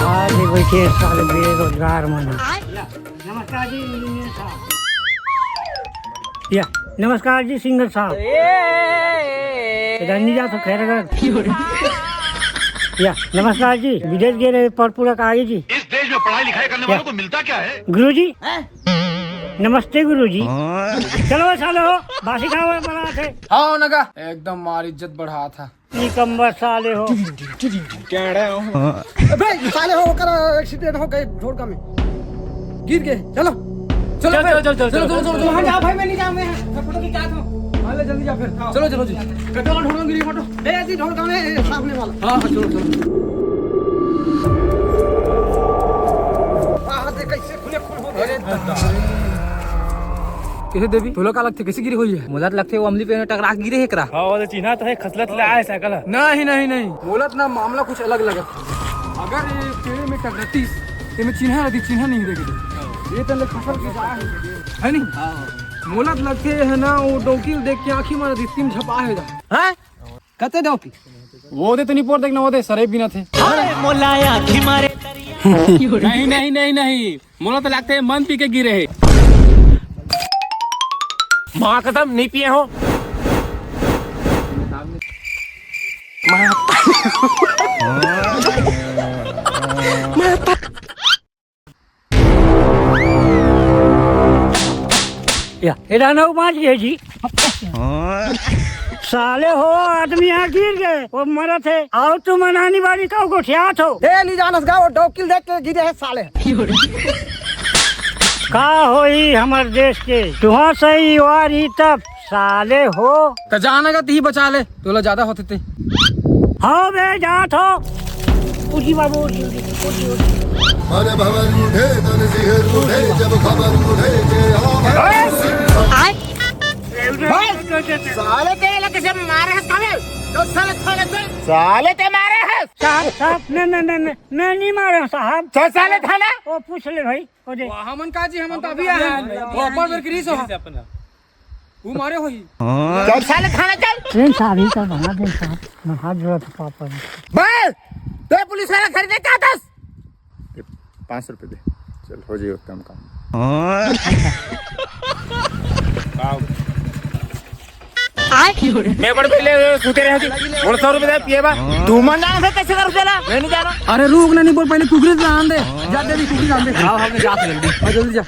आज बैठे साल बेरोजगार मना। नमस्कार जी इंजीनियर साहब। या नमस्कार जी सिंगर साहब। इधर नहीं जा तो खैर या नमस्कार जी विदेश गए रहे पर पूरा कागज जी। इस देश में पढ़ाई लिखाई करने वालों को मिलता क्या है? गुरु जी नमस्ते गुरु जी। चलो सालो बासी खाओ बड़ा थे। हाँ नगा एकदम मार इज्जत बढ़ा था। निकम्बर साले हो। अबे साले हो कर एक्सीडेंट हो गए ढोड़का में गिर गए। चलो चलो चलो वहाँ जाओ भाई। मैं नहीं जाऊँ। मैं फोटो की चाहता हूँ। ले जल्दी जा फिर। चलो चलो जी पेट्रोल ढोड़का गिरी फोटो ले ऐसी ढोड़का में सामने वाला। हाँ चलो चलो कैसे खुले खून हो गए। कैसे देवी तो लोग अलग थे कैसे गिरी हुई है? मुझे लगते है वो अमली पे टकरा गिरे है करा। हाँ वो चिन्हा तो है खसलत ले आए साइकिल। नहीं नहीं नहीं बोलत ना मामला कुछ अलग लगा। अगर ये पेड़ में टकराती तो मैं चिन्हा रहती चिन्हा नहीं देगी। ये तो फसल की है नहीं। मोलत लगते है ना वो डोकी देख के आंखी मार दी तीन झपा है। हैं कते डोकी वो दे तो नहीं पोर देखना वो दे सरे भी ना थे। मोला आंखी मारे नहीं नहीं नहीं नहीं मोला तो लगते है मन पी के गिरे है। माँ कसम नहीं पिए हो। या इधर ना मार गए जी। साले हो आदमी यहाँ गिर गए वो मरा थे। आओ तुम मनानी वाली का गोठियात हो। ए ली जानस गा वो डोकिल देख के गिरे है साले। का होई हमर देश के तुहा सही वारी तब साले हो। तो जाना का ती बचा ले तोला ज्यादा होते थे। हाँ बे जात हो उठी बाबू अरे भवन उठे तन सिहर उठे जब खबर उठे के साले तेरे लगे से मारे हैं साले तो साले थाने से साले ते मारे हैं साहब नहीं मारे साहब। तो साले थाने वो पूछ ले भाई हो दे। हमन का जी हमन तो अभी आए हैं। वो ऊपर में क्रीस हो वो मारे होई। तो साले थाने चल ट्रेन सारी का बना दे साहब। मैं हाथ जोड़ा था पापा ने। बस तो पुलिस वाला खरीदे क्या था? 500 रुपए दे चल हो जाए उत्तम काम। मैं बड़े पहले सूते रहे थी 100 रुपए पिए बा तू मन जाना था कैसे कर देला मैं नहीं जाना। अरे रुक ना नहीं बोल पहले कुकरी जान दे जा दे कुकरी जान दे। हाँ हमने जा जल्दी जा।